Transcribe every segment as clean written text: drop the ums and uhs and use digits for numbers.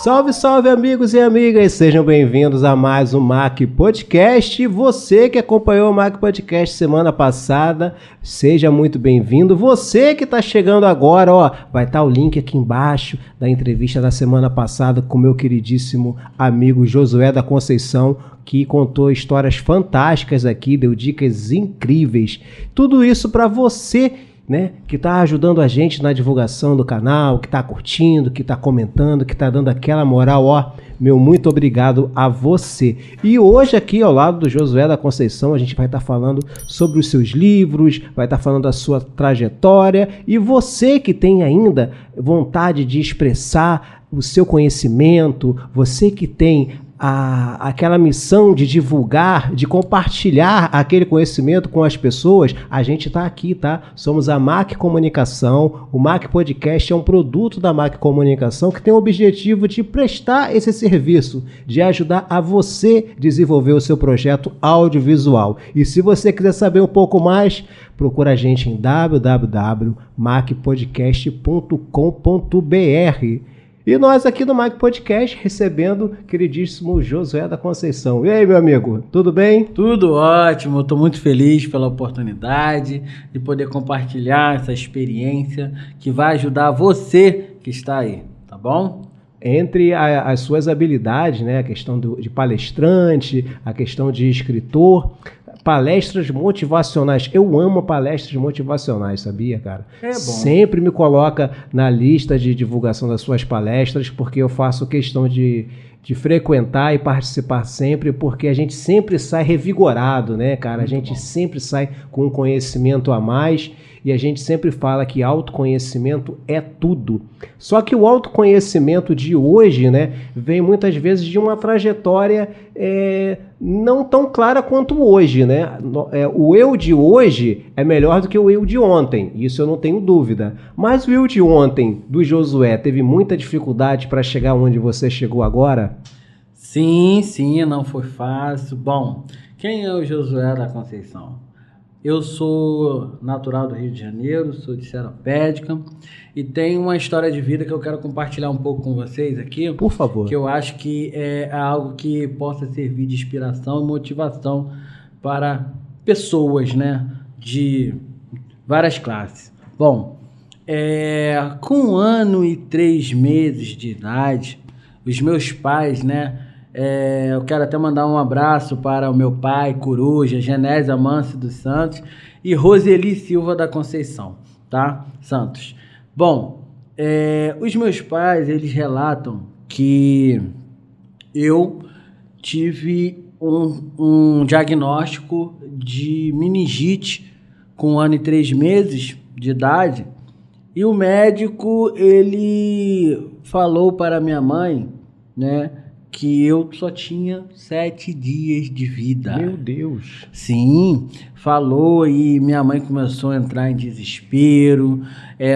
Salve, salve, amigos e amigas, sejam bem-vindos a mais um MAC Podcast. Você que acompanhou o MAC Podcast semana passada, seja muito bem-vindo. Você que está chegando agora, ó, vai estar o link aqui embaixo da entrevista da semana passada com o meu queridíssimo amigo Josué da Conceição, que contou histórias fantásticas aqui, deu dicas incríveis. Tudo isso para você, né, que está ajudando a gente na divulgação do canal, que está curtindo, que está comentando, que está dando aquela moral, ó, meu muito obrigado a você. E hoje aqui ao lado do Josué da Conceição, a gente vai estar falando sobre os seus livros, vai estar falando da sua trajetória, e você que tem ainda vontade de expressar o seu conhecimento, você que tem aquela missão de divulgar, de compartilhar aquele conhecimento com as pessoas, a gente está aqui, tá? Somos a MAC Comunicação, o MAC Podcast é um produto da MAC Comunicação que tem o objetivo de prestar esse serviço, de ajudar a você desenvolver o seu projeto audiovisual. E se você quiser saber um pouco mais, procura a gente em www.macpodcast.com.br. E nós aqui do MAC Podcast recebendo o queridíssimo Josué da Conceição. E aí, meu amigo, tudo bem? Tudo ótimo, eu estou muito feliz pela oportunidade de poder compartilhar essa experiência que vai ajudar você que está aí, tá bom? Entre as suas habilidades, né, a questão de palestrante, a questão de escritor, palestras motivacionais. Eu amo palestras motivacionais, sabia, cara? É bom. Sempre me coloca na lista de divulgação das suas palestras, porque eu faço questão de frequentar e participar sempre, porque a gente sempre sai revigorado, né, cara? Muito a gente bom. Sempre sai com um conhecimento a mais. E a gente sempre fala que autoconhecimento é tudo. Só que o autoconhecimento de hoje, né, vem muitas vezes de uma trajetória não tão clara quanto hoje, né? O eu de hoje é melhor do que o eu de ontem, isso eu não tenho dúvida. Mas o eu de ontem, do Josué, teve muita dificuldade para chegar onde você chegou agora? Sim, não foi fácil. Bom, quem é o Josué da Conceição? Eu sou natural do Rio de Janeiro, sou de Seropédica e tenho uma história de vida que eu quero compartilhar um pouco com vocês aqui. Por favor. Que eu acho que é algo que possa servir de inspiração e motivação para pessoas, né, de várias classes. Bom, com 1 ano e 3 meses de idade, os meus pais, né, eu quero até mandar um abraço para o meu pai, Coruja, Genésia Amâncio dos Santos e Roseli Silva da Conceição, tá? Santos. Bom, os meus pais, eles relatam que eu tive um diagnóstico de meningite com 1 ano e 3 meses de idade e o médico, ele falou para minha mãe, né, que eu só tinha 7 dias de vida. Meu Deus! Sim, falou e minha mãe começou a entrar em desespero,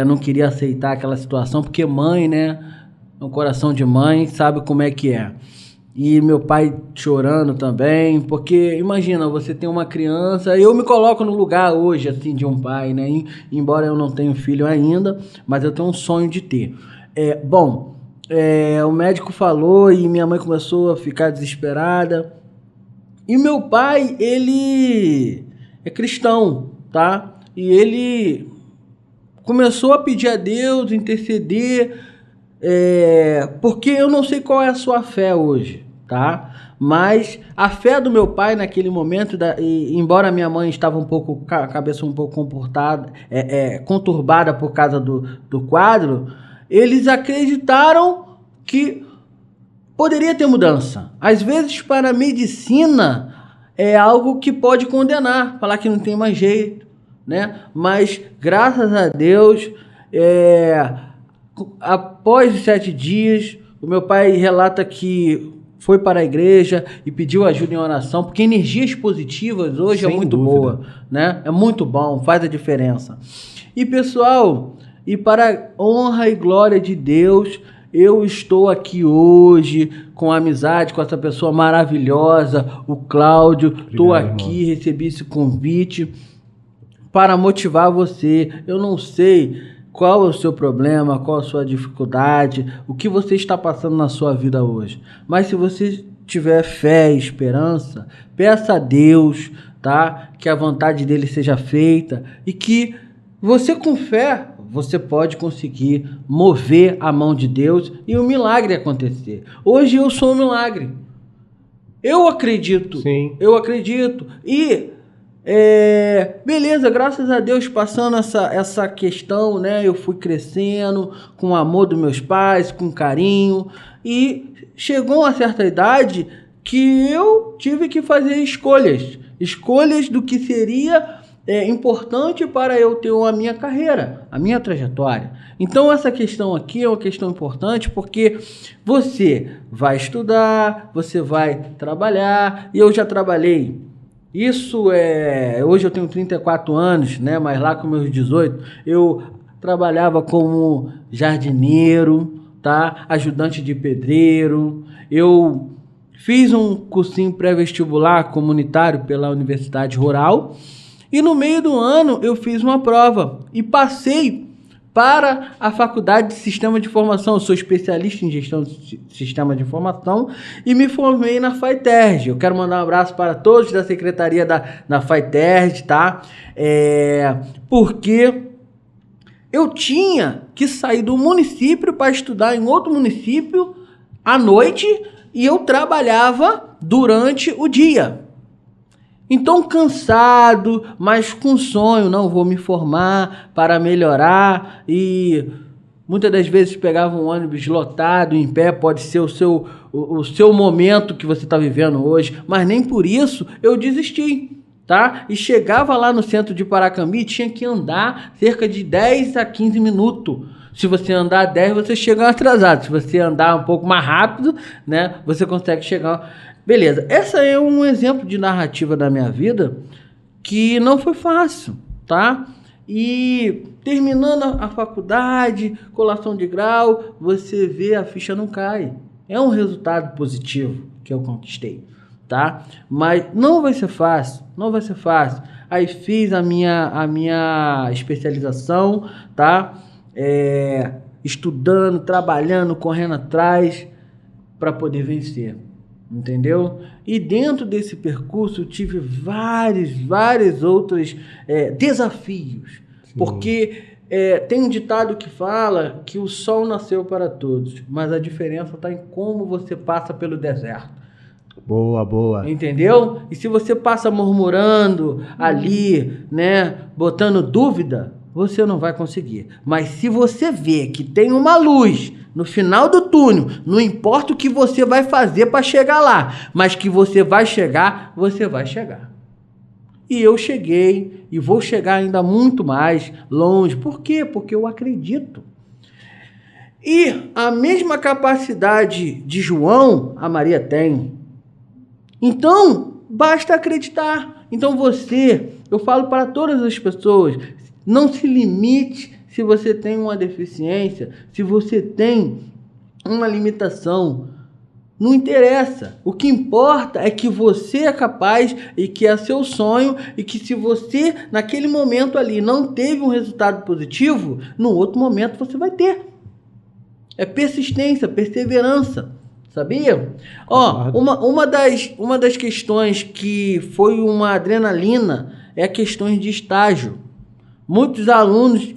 não queria aceitar aquela situação, porque mãe, né, no coração de mãe, sabe como é que é. E meu pai chorando também, porque imagina, você tem uma criança, eu me coloco no lugar hoje, assim, de um pai, né, embora eu não tenha filho ainda, mas eu tenho um sonho de ter. O médico falou e minha mãe começou a ficar desesperada. E meu pai, ele é cristão, tá? E ele começou a pedir a Deus, interceder, porque eu não sei qual é a sua fé hoje, tá? Mas a fé do meu pai naquele momento, embora minha mãe estava com a cabeça um pouco conturbada por causa do quadro, eles acreditaram que poderia ter mudança. Às vezes, para a medicina, é algo que pode condenar, falar que não tem mais jeito, né? Mas, graças a Deus, após os 7 dias, o meu pai relata que foi para a igreja e pediu ajuda em oração, porque energias positivas hoje é muito boa, né? É muito bom, faz a diferença. E, pessoal, e para a honra e glória de Deus, eu estou aqui hoje com amizade com essa pessoa maravilhosa, o Cláudio. Estou aqui, recebi esse convite para motivar você. Eu não sei qual é o seu problema, qual a sua dificuldade, o que você está passando na sua vida hoje. Mas se você tiver fé e esperança, peça a Deus, tá? Que a vontade dele seja feita e que você com fé, você pode conseguir mover a mão de Deus e o milagre acontecer. Hoje eu sou um milagre. Eu acredito. Sim. Eu acredito. E beleza, graças a Deus, passando essa questão, né? Eu fui crescendo com o amor dos meus pais, com carinho, e chegou uma certa idade que eu tive que fazer escolhas do que seria importante para eu ter a minha carreira, a minha trajetória. Então essa questão aqui é uma questão importante porque você vai estudar, você vai trabalhar, e eu já trabalhei. Hoje eu tenho 34 anos, né? Mas lá com meus 18, eu trabalhava como jardineiro, tá? Ajudante de pedreiro. Eu fiz um cursinho pré-vestibular comunitário pela Universidade Rural. E no meio do ano eu fiz uma prova e passei para a Faculdade de Sistema de Informação. Eu sou especialista em gestão de sistema de informação e me formei na FATERJ. Eu quero mandar um abraço para todos da secretaria da FATERJ, tá? Porque eu tinha que sair do município para estudar em outro município à noite e eu trabalhava durante o dia. Então, cansado, mas com sonho, não vou me formar para melhorar, e muitas das vezes pegava um ônibus lotado, em pé, pode ser o seu momento que você está vivendo hoje, mas nem por isso eu desisti, tá? E chegava lá no centro de Paracambi, tinha que andar cerca de 10 a 15 minutos. Se você andar 10, você chega atrasado. Se você andar um pouco mais rápido, né, você consegue chegar... Beleza, essa é um exemplo de narrativa da minha vida que não foi fácil, tá? E terminando a faculdade, colação de grau, você vê a ficha não cai. É um resultado positivo que eu conquistei, tá? Mas não vai ser fácil, não vai ser fácil. Aí fiz a minha especialização, tá? Estudando, trabalhando, correndo atrás para poder vencer. Entendeu? E dentro desse percurso eu tive vários outros desafios. Sim. Porque tem um ditado que fala que o sol nasceu para todos, mas a diferença está em como você passa pelo deserto. Boa. Entendeu? E se você passa murmurando ali, né, botando dúvida, você não vai conseguir. Mas se você vê que tem uma luz no final do túnel, não importa o que você vai fazer para chegar lá, mas que você vai chegar, você vai chegar. E eu cheguei e vou chegar ainda muito mais longe. Por quê? Porque eu acredito. E a mesma capacidade de João, a Maria tem. Então, basta acreditar. Então eu falo para todas as pessoas, não se limite se você tem uma deficiência, se você tem uma limitação. Não interessa. O que importa é que você é capaz e que é seu sonho, e que se você, naquele momento ali, não teve um resultado positivo, no outro momento você vai ter. É persistência, perseverança. Sabia? Uma das questões que foi uma adrenalina é a questão de estágio. Muitos alunos,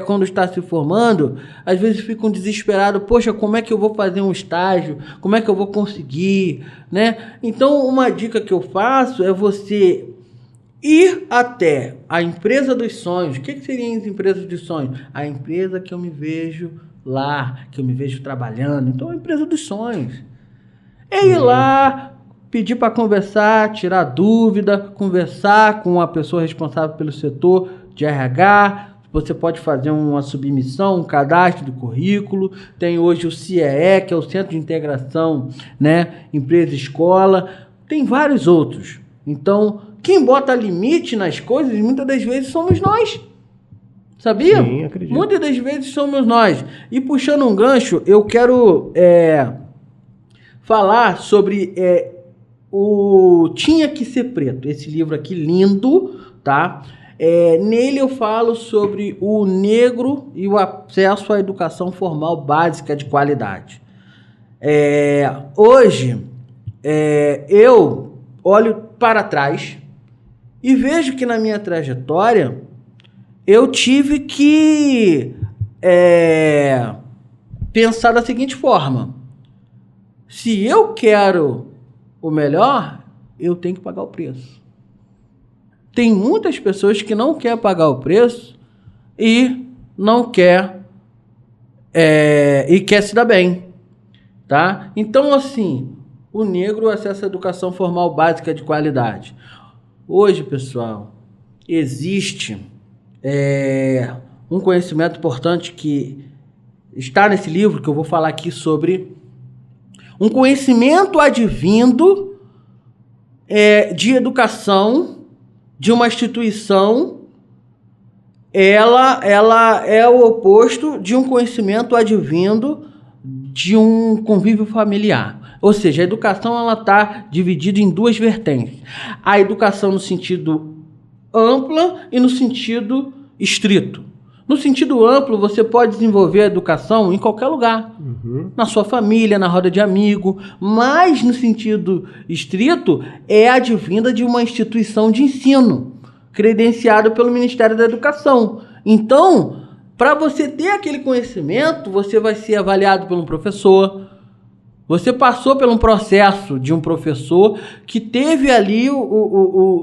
quando estão se formando, às vezes ficam desesperados. Poxa, como é que eu vou fazer um estágio? Como é que eu vou conseguir? Né? Então, uma dica que eu faço é você ir até a empresa dos sonhos. O que seriam as empresas dos sonhos? A empresa que eu me vejo lá, que eu me vejo trabalhando. Então, a empresa dos sonhos. É ir lá, pedir para conversar, tirar dúvida, conversar com a pessoa responsável pelo setor de RH. Você pode fazer uma submissão, um cadastro do currículo. Tem hoje o CIEE, que é o Centro de Integração, né, Empresa-Escola. Tem vários outros. Então, quem bota limite nas coisas, muitas das vezes somos nós. Sabia? Sim, acredito. Muitas das vezes somos nós. E puxando um gancho, eu quero falar sobre o Tinha Que Ser Preto. Esse livro aqui, lindo, tá? Nele eu falo sobre o negro e o acesso à educação formal básica de qualidade. Hoje, eu olho para trás e vejo que na minha trajetória eu tive que pensar da seguinte forma: se eu quero o melhor, eu tenho que pagar o preço. Tem muitas pessoas que não querem pagar o preço e não quer e quer se dar bem, tá? Então, assim, o negro acessa a educação formal básica de qualidade. Hoje, pessoal, existe um conhecimento importante que está nesse livro, que eu vou falar aqui sobre um conhecimento advindo de educação de uma instituição. Ela é o oposto de um conhecimento advindo de um convívio familiar. Ou seja, a educação está dividida em duas vertentes. A educação no sentido amplo e no sentido estrito. No sentido amplo, você pode desenvolver a educação em qualquer lugar. Na sua família, na roda de amigo. Mas, no sentido estrito, é advinda de uma instituição de ensino, credenciado pelo Ministério da Educação. Então, para você ter aquele conhecimento, você vai ser avaliado por um professor. Você passou por um processo de um professor que teve ali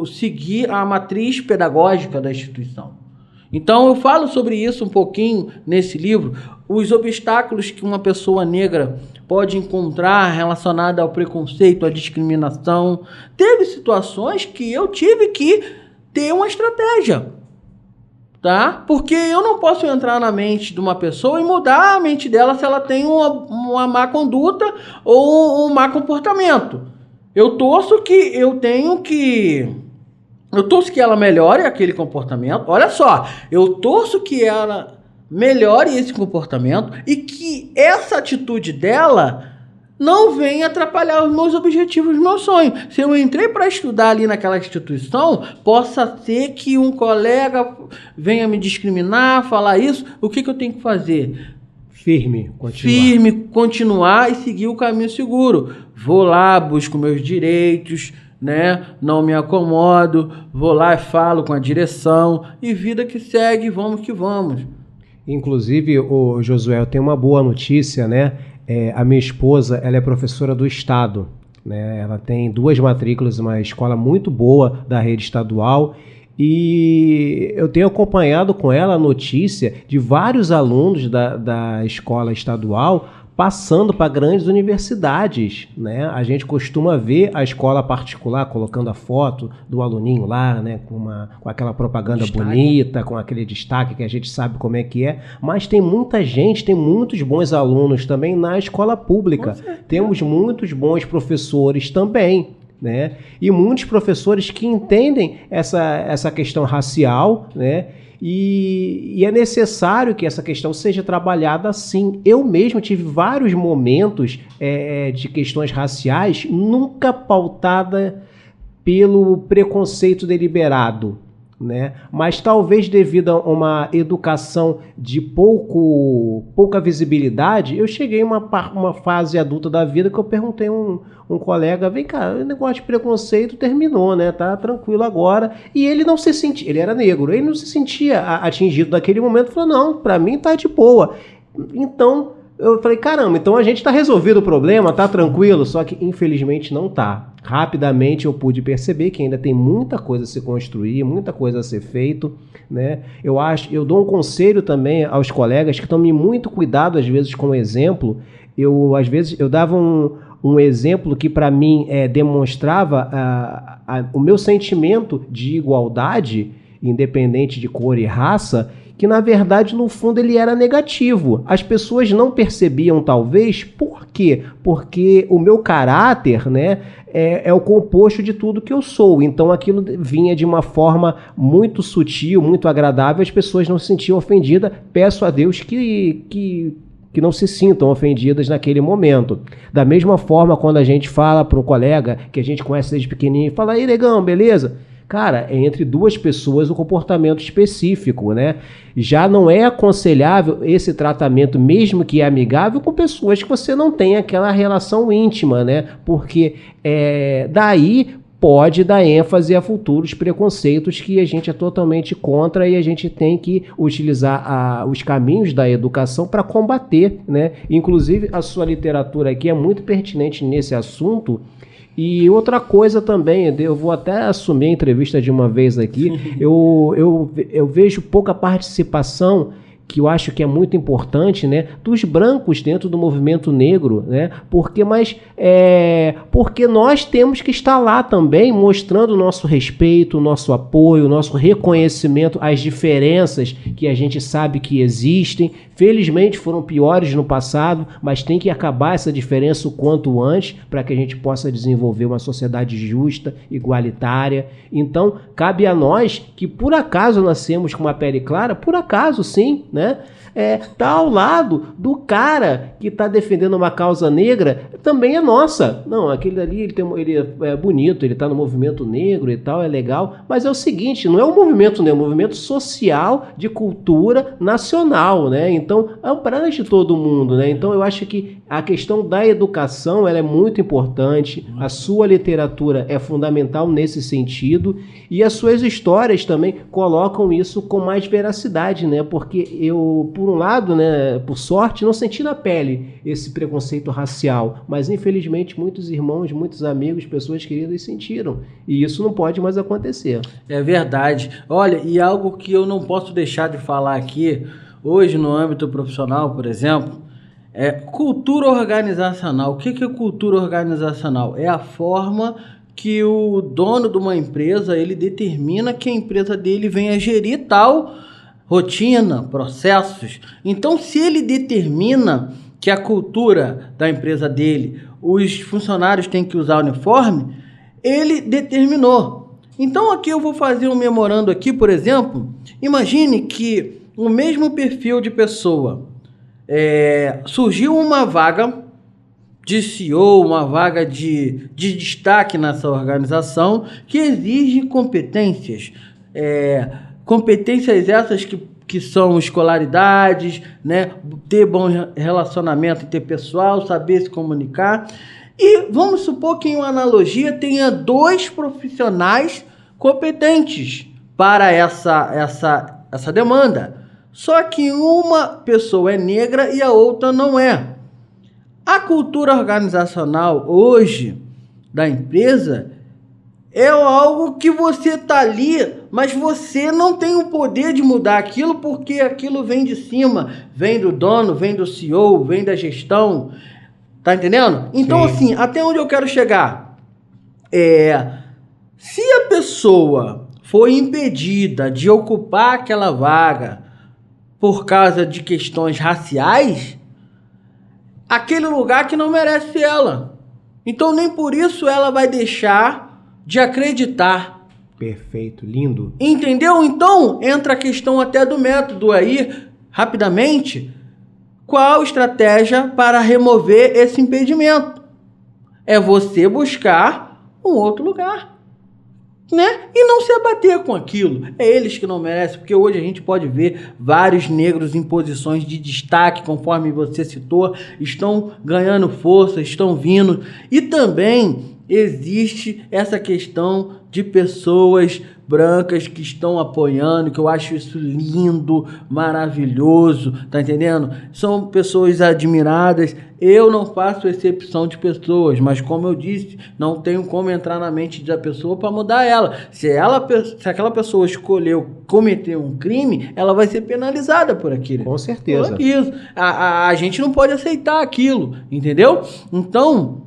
seguir a matriz pedagógica da instituição. Então, eu falo sobre isso um pouquinho nesse livro, os obstáculos que uma pessoa negra pode encontrar relacionada ao preconceito, à discriminação. Teve situações que eu tive que ter uma estratégia, tá? Porque eu não posso entrar na mente de uma pessoa e mudar a mente dela se ela tem uma má conduta ou um má comportamento. Eu torço que ela melhore aquele comportamento. Olha só, eu torço que ela melhore esse comportamento e que essa atitude dela não venha atrapalhar os meus objetivos, os meus sonhos. Se eu entrei para estudar ali naquela instituição, possa ser que um colega venha me discriminar, falar isso. O que eu tenho que fazer? Firme, continuar e seguir o caminho seguro. Vou lá, busco meus direitos, né? Não me acomodo, vou lá e falo com a direção e vida que segue, vamos que vamos. Inclusive, o Josué, eu tenho uma boa notícia, né? A minha esposa, ela é professora do estado, né? Ela tem 2 matrículas, uma escola muito boa da rede estadual, e eu tenho acompanhado com ela a notícia de vários alunos da escola estadual passando para grandes universidades, né? A gente costuma ver a escola particular colocando a foto do aluninho lá, né? Com aquela propaganda bonita, com aquele destaque que a gente sabe como é que é, mas tem muita gente, tem muitos bons alunos também na escola pública. Temos muitos bons professores também, né? E muitos professores que entendem essa questão racial, né? E é necessário que essa questão seja trabalhada assim. Eu mesmo tive vários momentos de questões raciais nunca pautada pelo preconceito deliberado, né? Mas talvez devido a uma educação de pouca visibilidade, eu cheguei a uma fase adulta da vida que eu perguntei a um colega: vem cá, o negócio de preconceito terminou, né? Tá tranquilo agora. E ele não se sentia, ele era negro, ele não se sentia atingido naquele momento. Falou: não, pra mim tá de boa. Então eu falei: caramba, então a gente tá resolvido o problema, tá tranquilo. Só que infelizmente não tá. Rapidamente eu pude perceber que ainda tem muita coisa a se construir, muita coisa a ser feito, né? Eu dou um conselho também aos colegas que tomem muito cuidado às vezes com o exemplo. Às vezes eu dava um exemplo que para mim demonstrava o meu sentimento de igualdade, independente de cor e raça, que na verdade no fundo ele era negativo. As pessoas não percebiam talvez. Por quê? Porque o meu caráter, né, é o composto de tudo que eu sou. Então aquilo vinha de uma forma muito sutil, muito agradável, as pessoas não se sentiam ofendidas. Peço a Deus que não se sintam ofendidas naquele momento. Da mesma forma, quando a gente fala para um colega que a gente conhece desde pequenininho, fala: aí, negão, beleza? Cara, é entre duas pessoas um comportamento específico, né? Já não é aconselhável esse tratamento, mesmo que é amigável, com pessoas que você não tem aquela relação íntima, né? Porque daí pode dar ênfase a futuros preconceitos que a gente é totalmente contra e a gente tem que utilizar os caminhos da educação para combater, né? Inclusive, a sua literatura aqui é muito pertinente nesse assunto. E outra coisa também, eu vou até assumir a entrevista de uma vez aqui, eu vejo pouca participação, que eu acho que é muito importante, né, dos brancos dentro do movimento negro, né, porque nós temos que estar lá também mostrando o nosso respeito, o nosso apoio, o nosso reconhecimento às diferenças que a gente sabe que existem. Felizmente foram piores no passado, mas tem que acabar essa diferença o quanto antes para que a gente possa desenvolver uma sociedade justa, igualitária. Então, cabe a nós que por acaso nascemos com uma pele clara, por acaso sim, né? Tá ao lado do cara que está defendendo uma causa negra, também é nossa. Não, aquele ali ele é bonito, ele está no movimento negro e tal, é legal, mas é o seguinte, não é um movimento negro, é um movimento social de cultura nacional, né? Então, abrange todo mundo, né? Então, eu acho que a questão da educação ela é muito importante, a sua literatura é fundamental nesse sentido e as suas histórias também colocam isso com mais veracidade, né? Porque eu, por um lado, né, por sorte, não senti na pele esse preconceito racial, mas infelizmente muitos irmãos, muitos amigos, pessoas queridas sentiram, e isso não pode mais acontecer. É verdade. Olha, e algo que eu não posso deixar de falar aqui, hoje no âmbito profissional, por exemplo, é cultura organizacional. O que é cultura organizacional? É a forma que o dono de uma empresa, ele determina que a empresa dele venha gerir tal rotina, processos. Então, se ele determina que a cultura da empresa dele, os funcionários têm que usar uniforme, ele determinou. Então, aqui eu vou fazer um memorando aqui, por exemplo, imagine que o mesmo perfil de pessoa, surgiu uma vaga de CEO, uma vaga de destaque nessa organização que exige competências, competências essas que são escolaridades, né? Ter bom relacionamento interpessoal, saber se comunicar. E vamos supor que em uma analogia tenha 2 profissionais competentes para essa demanda. Só que uma pessoa é negra e a outra não é. A cultura organizacional hoje da empresa é algo que você está ali, mas você não tem o poder de mudar aquilo porque aquilo vem de cima, vem do dono, vem do CEO, vem da gestão. Tá entendendo? Então, assim, até onde eu quero chegar? Se a pessoa foi impedida de ocupar aquela vaga por causa de questões raciais, aquele lugar que não merece ela. Então, nem por isso ela vai deixar de acreditar. Perfeito, lindo. Entendeu? Então, entra a questão até do método aí, rapidamente. Qual estratégia para remover esse impedimento? É você buscar um outro lugar, né? E não se abater com aquilo. É eles que não merecem, porque hoje a gente pode ver vários negros em posições de destaque, conforme você citou, estão ganhando força, estão vindo. E também existe essa questão de pessoas brancas que estão apoiando, que eu acho isso lindo, maravilhoso, tá entendendo? São pessoas admiradas. Eu não faço exceção de pessoas, mas como eu disse, não tenho como entrar na mente da pessoa para mudar ela. Se aquela pessoa escolheu cometer um crime, ela vai ser penalizada por aquilo. Com certeza. Por isso. A gente não pode aceitar aquilo, entendeu? Então,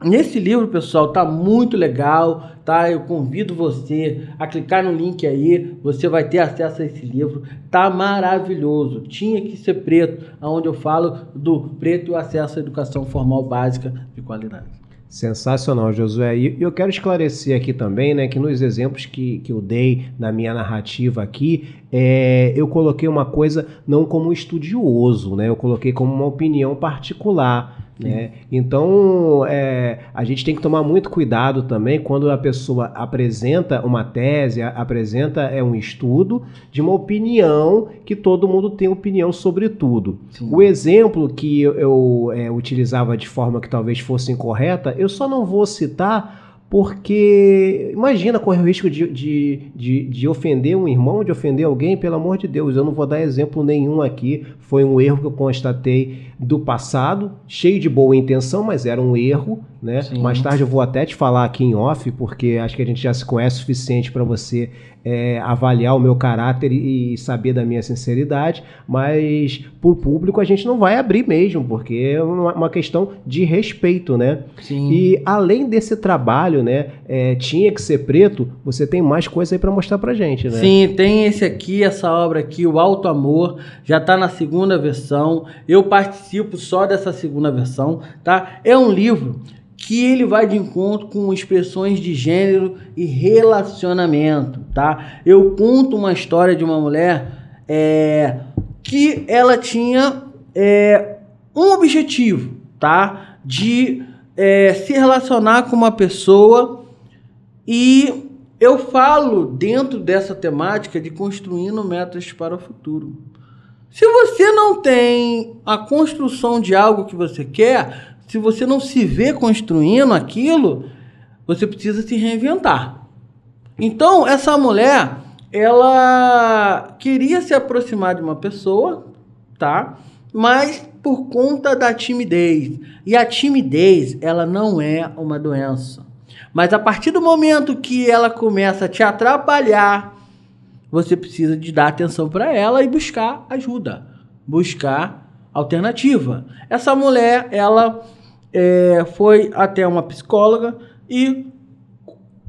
nesse livro, pessoal, tá muito legal, tá? Eu convido você a clicar no link aí, você vai ter acesso a esse livro, tá maravilhoso. Tinha que ser preto, onde eu falo do preto e o acesso à educação formal básica de qualidade. Sensacional, Josué. E eu quero esclarecer aqui também, né, que nos exemplos que eu dei na minha narrativa aqui, eu coloquei uma coisa não como estudioso, né? Eu coloquei como uma opinião particular. né? Então, a gente tem que tomar muito cuidado também quando a pessoa apresenta uma tese, apresenta um estudo de uma opinião, que todo mundo tem opinião sobre tudo. Sim. O exemplo que eu utilizava de forma que talvez fosse incorreta, eu só não vou citar porque, imagina, correr o risco de ofender um irmão, de ofender alguém, pelo amor de Deus, eu não vou dar exemplo nenhum aqui, foi um erro que eu constatei do passado, cheio de boa intenção, mas era um erro, né? Sim. Mais tarde eu vou até te falar aqui em off, porque acho que a gente já se conhece o suficiente para você avaliar o meu caráter e saber da minha sinceridade, mas por público a gente não vai abrir mesmo, porque é uma questão de respeito, né? Sim. E além desse trabalho, né, tinha que ser preto, você tem mais coisa aí para mostrar pra gente, né? Sim, tem essa obra aqui, O Alto Amor, já tá na segunda versão, eu participo só dessa segunda versão, tá? É um livro que ele vai de encontro com expressões de gênero e relacionamento, tá? Eu conto uma história de uma mulher que ela tinha um objetivo, tá? De se relacionar com uma pessoa, e eu falo dentro dessa temática de construindo metas para o futuro. Se você não tem a construção de algo que você quer, se você não se vê construindo aquilo, você precisa se reinventar. Então, essa mulher, ela queria se aproximar de uma pessoa, tá? Mas por conta da timidez. E a timidez, ela não é uma doença. Mas a partir do momento que ela começa a te atrapalhar, você precisa de dar atenção para ela e buscar ajuda, buscar alternativa. Essa mulher, ela foi até uma psicóloga e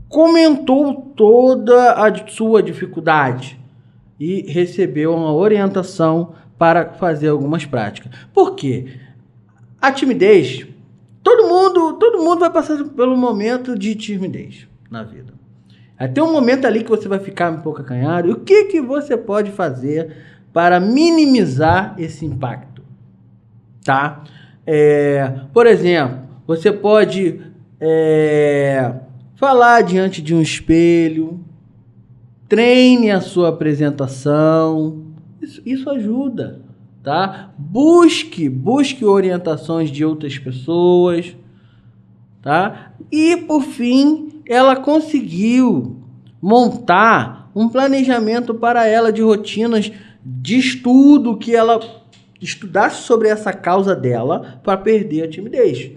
comentou toda a sua dificuldade e recebeu uma orientação para fazer algumas práticas. Por quê? A timidez, todo mundo vai passar pelo momento de timidez na vida. Até um momento ali que você vai ficar um pouco acanhado. E o que você pode fazer para minimizar esse impacto? Tá? Por exemplo, você pode falar diante de um espelho, treine a sua apresentação, isso ajuda, tá? Busque orientações de outras pessoas, tá? E por fim, ela conseguiu montar um planejamento para ela de rotinas de estudo, que ela estudasse sobre essa causa dela para perder a timidez,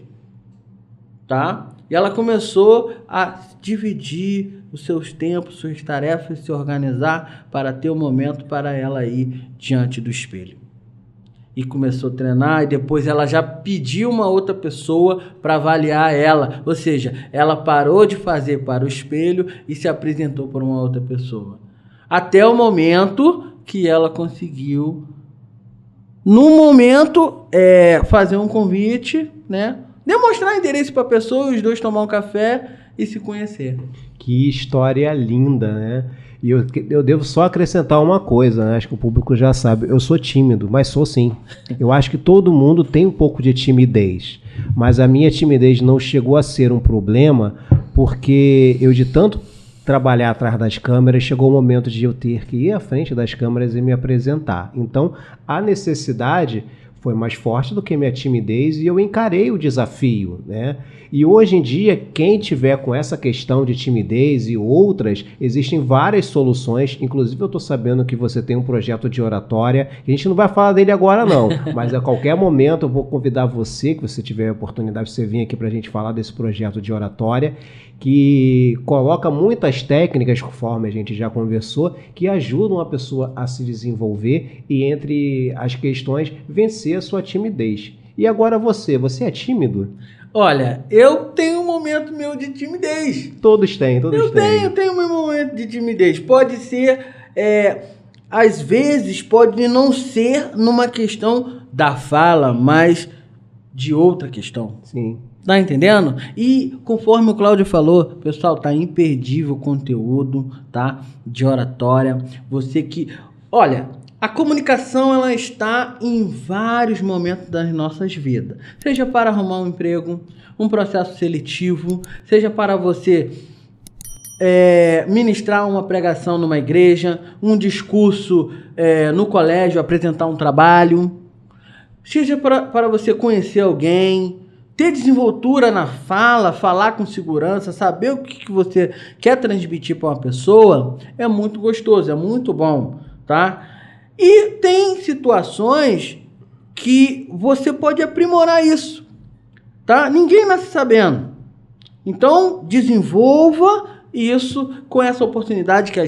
tá? E ela começou a dividir os seus tempos, suas tarefas, se organizar para ter um momento para ela ir diante do espelho. E começou a treinar, e depois ela já pediu uma outra pessoa para avaliar ela. Ou seja, ela parou de fazer para o espelho e se apresentou para uma outra pessoa. Até o momento que ela conseguiu, no momento, fazer um convite, né? Demonstrar interesse para a pessoa, os dois tomar um café e se conhecer. Que história linda, né? E eu devo só acrescentar uma coisa, né? Acho que o público já sabe. Eu sou tímido, mas sou sim. Eu acho que todo mundo tem um pouco de timidez. Mas a minha timidez não chegou a ser um problema, porque eu, de tanto trabalhar atrás das câmeras, chegou o momento de eu ter que ir à frente das câmeras e me apresentar. Então, a necessidade foi mais forte do que minha timidez e eu encarei o desafio, né? E hoje em dia, quem tiver com essa questão de timidez e outras, existem várias soluções. Inclusive, eu estou sabendo que você tem um projeto de oratória. A gente não vai falar dele agora, não. Mas a qualquer momento eu vou convidar você, que você tiver a oportunidade de você vir aqui para a gente falar desse projeto de oratória, que coloca muitas técnicas, conforme a gente já conversou, que ajudam a pessoa a se desenvolver e, entre as questões, vencer a sua timidez. E agora você é tímido? Olha, eu tenho um momento meu de timidez. Todos têm. Eu tenho meu momento de timidez. Pode ser, às vezes, pode não ser numa questão da fala, mas de outra questão. Sim. Tá entendendo? E conforme o Cláudio falou, pessoal, tá imperdível o conteúdo, tá? De oratória. Você que... Olha, A comunicação, ela está em vários momentos das nossas vidas. Seja para arrumar um emprego, um processo seletivo, seja para você ministrar uma pregação numa igreja, um discurso no colégio, apresentar um trabalho, seja para você conhecer alguém, ter desenvoltura na fala, falar com segurança, saber o que você quer transmitir para uma pessoa, é muito gostoso, é muito bom, tá? E tem situações que você pode aprimorar isso, tá? Ninguém nasce sabendo. Então, desenvolva isso com essa oportunidade que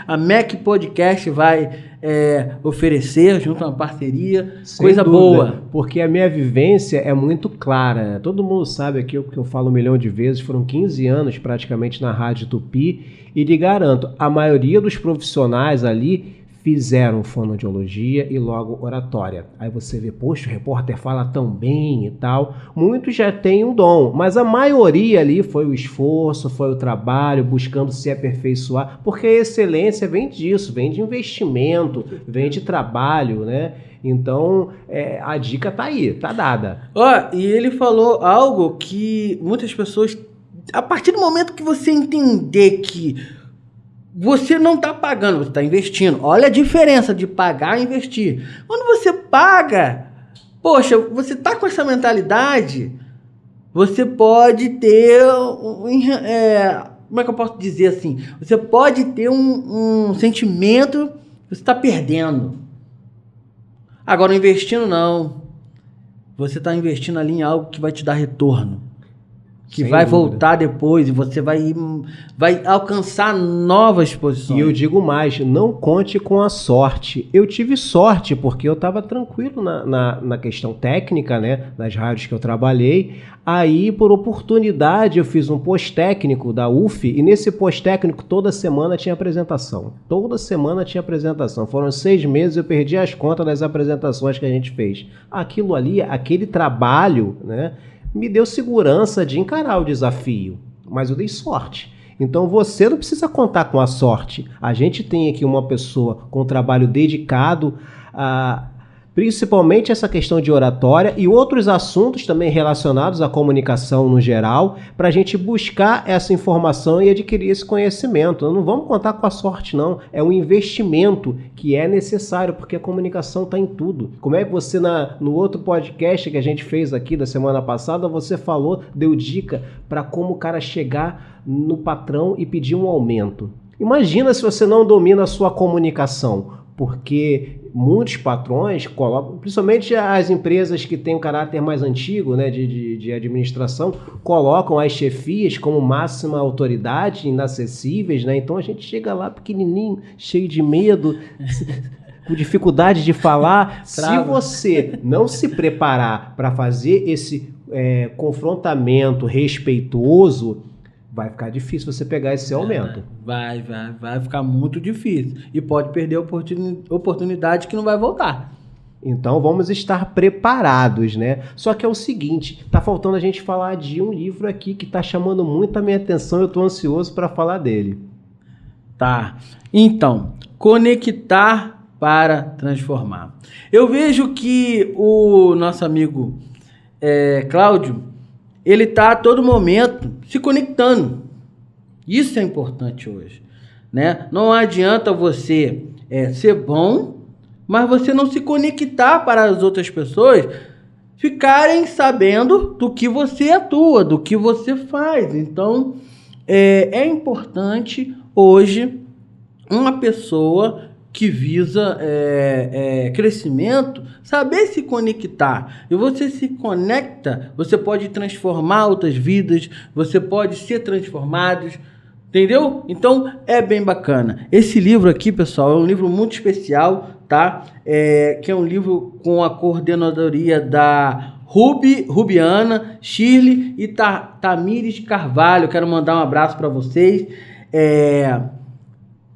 a Mac Podcast vai oferecer junto a uma parceria. Sem coisa dúvida, boa. Porque a minha vivência é muito clara. Todo mundo sabe aqui, porque eu falo 1 milhão de vezes, foram 15 anos praticamente na Rádio Tupi, e lhe garanto, a maioria dos profissionais ali fizeram fonoaudiologia e logo oratória. Aí você vê, poxa, o repórter fala tão bem e tal. Muitos já têm um dom, mas a maioria ali foi o esforço, foi o trabalho, buscando se aperfeiçoar, porque a excelência vem disso, vem de investimento, vem de trabalho, né? Então, a dica tá aí, tá dada. E ele falou algo que muitas pessoas, a partir do momento que você entender que você não está pagando, você está investindo. Olha a diferença de pagar e investir. Quando você paga, poxa, você está com essa mentalidade, você pode ter, como é que eu posso dizer assim? Você pode ter um sentimento que você está perdendo. Agora, investindo não. Você está investindo ali em algo que vai te dar retorno. Que vai voltar depois e você vai alcançar novas posições. E eu digo mais, não conte com a sorte. Eu tive sorte porque eu estava tranquilo na questão técnica, né? Nas rádios que eu trabalhei. Aí, por oportunidade, eu fiz um pós-técnico da UF e nesse pós-técnico toda semana tinha apresentação. Toda semana tinha apresentação. Foram 6 meses, eu perdi as contas das apresentações que a gente fez. Aquilo ali, aquele trabalho, né? Me deu segurança de encarar o desafio, mas eu dei sorte. Então você não precisa contar com a sorte. A gente tem aqui uma pessoa com trabalho dedicado a principalmente essa questão de oratória e outros assuntos também relacionados à comunicação no geral, para a gente buscar essa informação e adquirir esse conhecimento. Não vamos contar com a sorte, não. É um investimento que é necessário, porque a comunicação está em tudo. Como é que você, no outro podcast que a gente fez aqui da semana passada, você falou, deu dica para como o cara chegar no patrão e pedir um aumento. Imagina se você não domina a sua comunicação, porque muitos patrões colocam, principalmente as empresas que têm um caráter mais antigo, né, de administração, colocam as chefias como máxima autoridade, inacessíveis, né? Então a gente chega lá pequenininho, cheio de medo, com dificuldade de falar. Se você não se preparar para fazer esse confrontamento respeitoso, vai ficar difícil você pegar esse aumento. Vai ficar muito difícil. E pode perder a oportunidade que não vai voltar. Então vamos estar preparados, né? Só que é o seguinte, tá faltando a gente falar de um livro aqui que tá chamando muito a minha atenção, eu tô ansioso para falar dele. Tá. Então, Conectar para Transformar. Eu vejo que o nosso amigo Cláudio, ele está a todo momento se conectando. Isso é importante hoje, né? Não adianta você ser bom, mas você não se conectar para as outras pessoas ficarem sabendo do que você atua, do que você faz. Então, é importante hoje uma pessoa que visa crescimento, saber se conectar. E você se conecta, você pode transformar outras vidas, você pode ser transformado, entendeu? Então, é bem bacana. Esse livro aqui, pessoal, é um livro muito especial, tá? Que é um livro com a coordenadoria da Rubiana, Shirley e Tamires Carvalho. Eu quero mandar um abraço para vocês.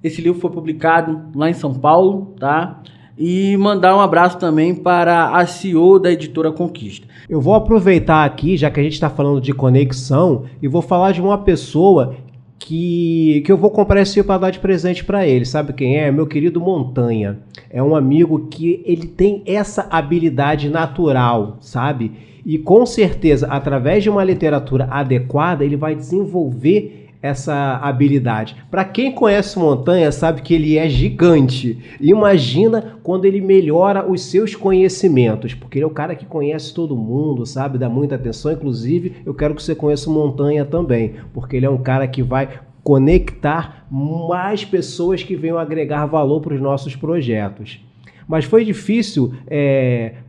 Esse livro foi publicado lá em São Paulo, tá? E mandar um abraço também para a CEO da Editora Conquista. Eu vou aproveitar aqui, já que a gente está falando de conexão, e vou falar de uma pessoa que eu vou comprar esse livro para dar de presente para ele. Sabe quem é? Meu querido Montanha. É um amigo que ele tem essa habilidade natural, sabe? E com certeza, através de uma literatura adequada, ele vai desenvolver essa habilidade. Para quem conhece o Montanha, sabe que ele é gigante. Imagina quando ele melhora os seus conhecimentos, porque ele é o cara que conhece todo mundo, sabe? Dá muita atenção. Inclusive, eu quero que você conheça o Montanha também, porque ele é um cara que vai conectar mais pessoas que venham agregar valor para os nossos projetos. Mas foi difícil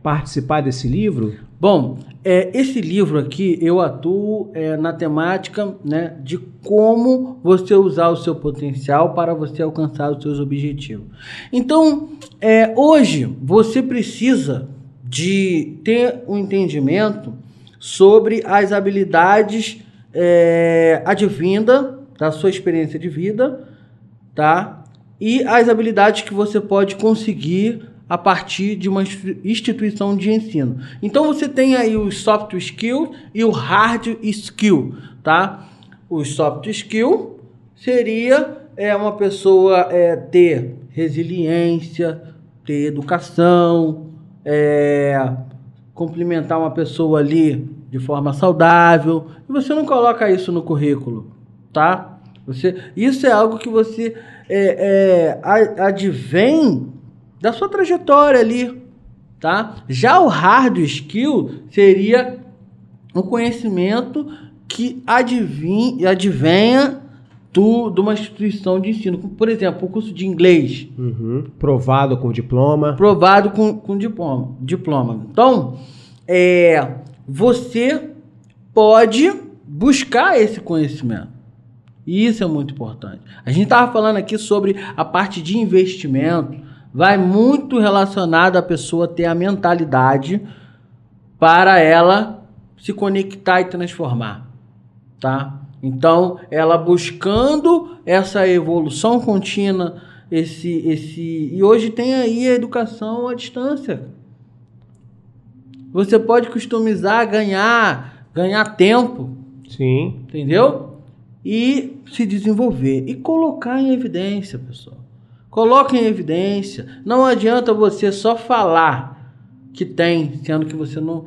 participar desse livro? Bom, esse livro aqui eu atuo na temática, né, de como você usar o seu potencial para você alcançar os seus objetivos. Então, hoje você precisa de ter um entendimento sobre as habilidades advindas da sua experiência de vida, tá? E as habilidades que você pode conseguir a partir de uma instituição de ensino. Então você tem aí o soft skill e o hard skill, tá? O soft skill seria uma pessoa ter resiliência, ter educação, cumprimentar uma pessoa ali de forma saudável. E você não coloca isso no currículo, tá? Isso é algo que você advém da sua trajetória ali, tá? Já o hard skill seria o conhecimento que advenha de uma instituição de ensino. Por exemplo, o curso de inglês. Uhum. Provado com diploma. Provado com diploma. Então, você pode buscar esse conhecimento. E isso é muito importante. A gente estava falando aqui sobre a parte de investimento. Vai muito relacionado a pessoa ter a mentalidade para ela se conectar e transformar, tá? Então, ela buscando essa evolução contínua, e hoje tem aí a educação à distância. Você pode customizar, ganhar tempo. Sim. Entendeu? E se desenvolver e colocar em evidência, pessoal. Coloque em evidência. Não adianta você só falar que tem, sendo que você não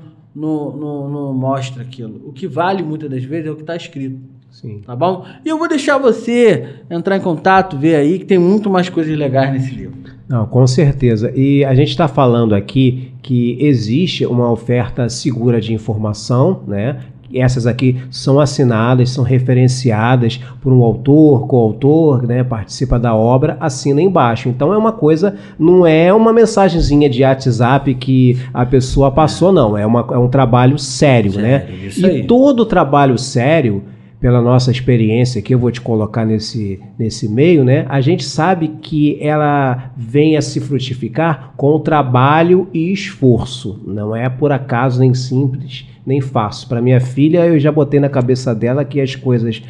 mostra aquilo. O que vale muitas das vezes é o que está escrito. Sim. Tá bom? E eu vou deixar você entrar em contato, ver aí que tem muito mais coisas legais nesse livro. Não, com certeza. E a gente está falando aqui que existe uma oferta segura de informação, né? Essas aqui são assinadas, são referenciadas por um autor, coautor, né, participa da obra, assina embaixo. Então é uma coisa, não é uma mensagenzinha de WhatsApp que a pessoa passou, não. É um trabalho sério, né? Isso aí. E todo trabalho sério, pela nossa experiência que eu vou te colocar nesse meio, né? A gente sabe que ela vem a se frutificar com trabalho e esforço. Não é por acaso nem simples, nem fácil. Para minha filha, eu já botei na cabeça dela que as coisas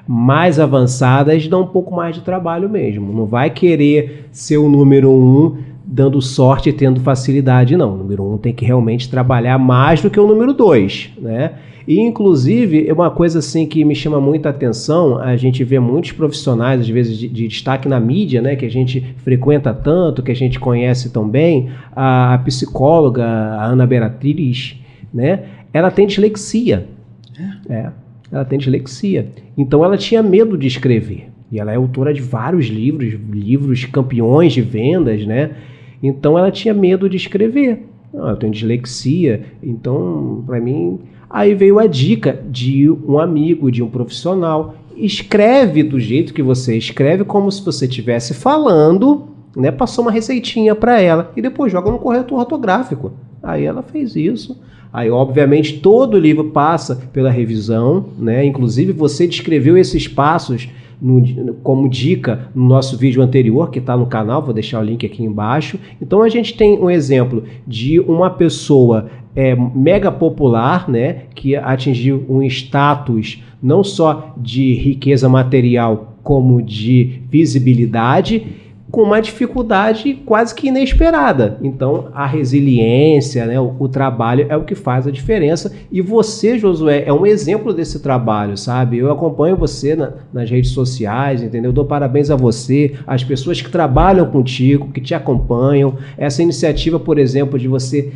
mais avançadas dão um pouco mais de trabalho mesmo. Não vai querer ser o número 1 dando sorte e tendo facilidade, não. O número 1 tem que realmente trabalhar mais do que o número 2, né? E, inclusive, uma coisa assim que me chama muita atenção, a gente vê muitos profissionais, às vezes, de destaque na mídia, né, que a gente frequenta tanto, que a gente conhece tão bem, a psicóloga, a Ana Beatriz, né, ela tem dislexia. Ela tem dislexia. Então, ela tinha medo de escrever. E ela é autora de vários livros campeões de vendas, né? Então, ela tinha medo de escrever. Eu tenho dislexia, então, para mim... Aí veio a dica de um amigo, de um profissional. Escreve do jeito que você escreve, como se você estivesse falando, né? Passou uma receitinha para ela e depois joga no corretor ortográfico. Aí ela fez isso. Aí, obviamente, todo o livro passa pela revisão, né? Inclusive, você descreveu esses passos como dica no nosso vídeo anterior, que está no canal, vou deixar o link aqui embaixo. Então, a gente tem um exemplo de uma pessoa mega popular, né, que atingiu um status não só de riqueza material, como de visibilidade, com uma dificuldade quase que inesperada. Então, a resiliência, né, o trabalho é o que faz a diferença. E você, Josué, é um exemplo desse trabalho, sabe? Eu acompanho você nas redes sociais, entendeu? Eu dou parabéns a você, às pessoas que trabalham contigo, que te acompanham. Essa iniciativa, por exemplo, de você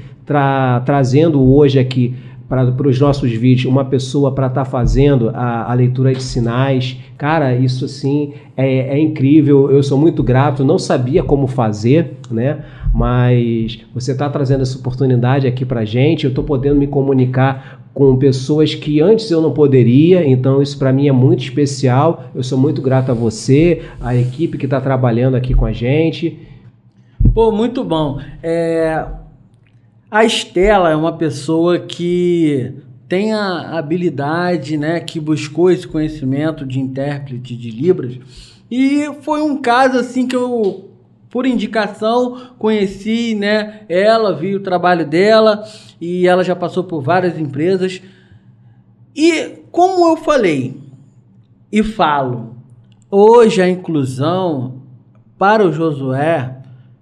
trazendo hoje aqui para os nossos vídeos uma pessoa para estar fazendo a leitura de sinais. Cara, isso assim é incrível, eu sou muito grato, não sabia como fazer, né? Mas você está trazendo essa oportunidade aqui para a gente, eu estou podendo me comunicar com pessoas que antes eu não poderia, então isso para mim é muito especial, eu sou muito grato a você, a equipe que está trabalhando aqui com a gente. Pô, muito bom. A Estela é uma pessoa que tem a habilidade, né, que buscou esse conhecimento de intérprete de Libras, e foi um caso assim que eu, por indicação, conheci, né, ela, vi o trabalho dela, e ela já passou por várias empresas, e como eu falei e falo, hoje a inclusão para o Josué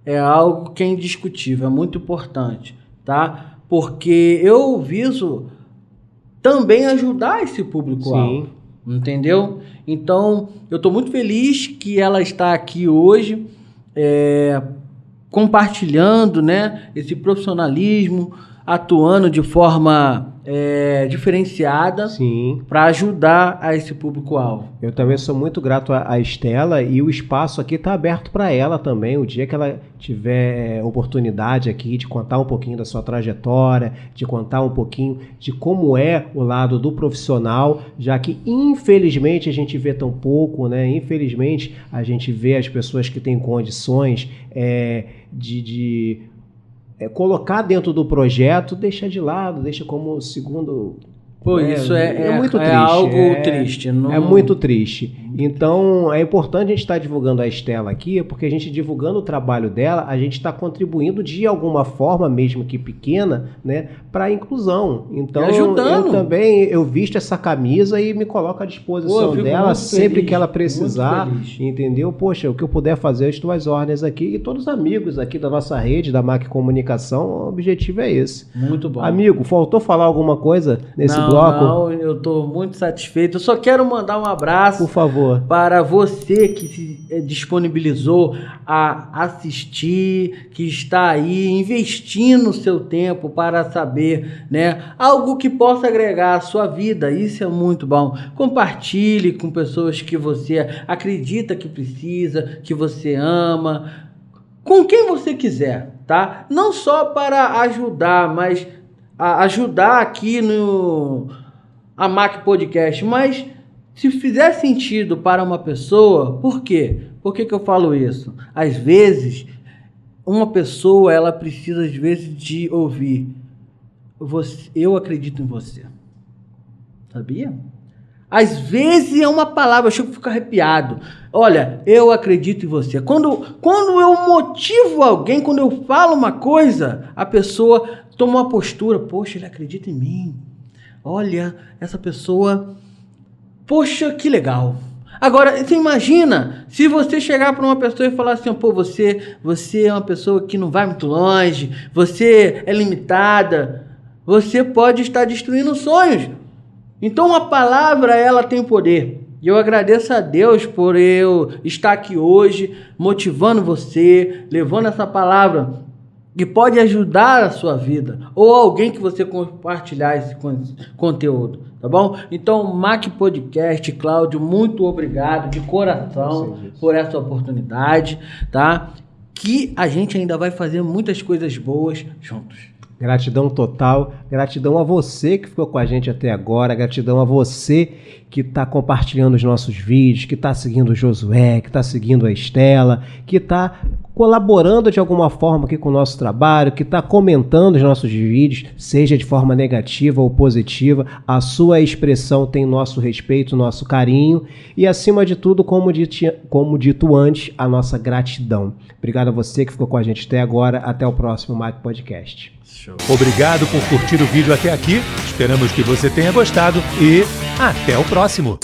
é algo que é indiscutível, é muito importante, tá? Porque eu viso também ajudar esse público-alvo, entendeu? Então, eu estou muito feliz que ela está aqui hoje, compartilhando, né, esse profissionalismo, atuando de forma diferenciada para ajudar a esse público-alvo. Eu também sou muito grato à Estela, e o espaço aqui está aberto para ela também. O dia que ela tiver oportunidade aqui de contar um pouquinho da sua trajetória, de contar um pouquinho de como é o lado do profissional, já que infelizmente a gente vê tão pouco, né? Infelizmente a gente vê as pessoas que têm condições de colocar dentro do projeto, deixa de lado, deixa como segundo. Pô, isso é muito triste. É algo triste. Não... É muito triste. Então, é importante a gente estar divulgando a Estela aqui, porque a gente divulgando o trabalho dela, a gente está contribuindo de alguma forma, mesmo que pequena, né, para a inclusão. Então, eu também, eu visto essa camisa e me coloco à disposição dela sempre que ela precisar, entendeu? Poxa, o que eu puder fazer, eu estou às ordens aqui, e todos os amigos aqui da nossa rede, da MAC Comunicação, o objetivo é esse. Muito bom. Amigo, faltou falar alguma coisa nesse bloco? Não, eu estou muito satisfeito. Eu só quero mandar um abraço, por favor, para você que se disponibilizou a assistir, que está aí investindo o seu tempo para saber, né, algo que possa agregar à sua vida. Isso é muito bom. Compartilhe com pessoas que você acredita que precisa, que você ama, com quem você quiser, tá? Não só para ajudar, mas ajudar aqui no MAC Podcast, mas se fizer sentido para uma pessoa, por quê? Por que eu falo isso? Às vezes, uma pessoa, ela precisa, às vezes, de ouvir: eu acredito em você. Sabia? Às vezes é uma palavra, eu chego a ficar arrepiado. Olha, eu acredito em você. Quando eu motivo alguém, quando eu falo uma coisa, a pessoa toma uma postura: poxa, ele acredita em mim. Olha, essa pessoa... Poxa, que legal. Agora, você imagina se você chegar para uma pessoa e falar assim: pô, você é uma pessoa que não vai muito longe, você é limitada, você pode estar destruindo sonhos. Então, a palavra, ela tem poder. E eu agradeço a Deus por eu estar aqui hoje, motivando você, levando essa palavra que pode ajudar a sua vida, ou alguém que você compartilhar esse conteúdo, tá bom? Então, MAC Podcast, Cláudio, muito obrigado de coração por essa oportunidade, tá? Que a gente ainda vai fazer muitas coisas boas juntos. Gratidão total, gratidão a você que ficou com a gente até agora, gratidão a você que está compartilhando os nossos vídeos, que está seguindo o Josué, que está seguindo a Estela, que está colaborando de alguma forma aqui com o nosso trabalho, que está comentando os nossos vídeos, seja de forma negativa ou positiva. A sua expressão tem nosso respeito, nosso carinho e, acima de tudo, como dito antes, a nossa gratidão. Obrigado a você que ficou com a gente até agora. Até o próximo MAC Podcast. Show. Obrigado por curtir o vídeo até aqui. Esperamos que você tenha gostado e até o próximo.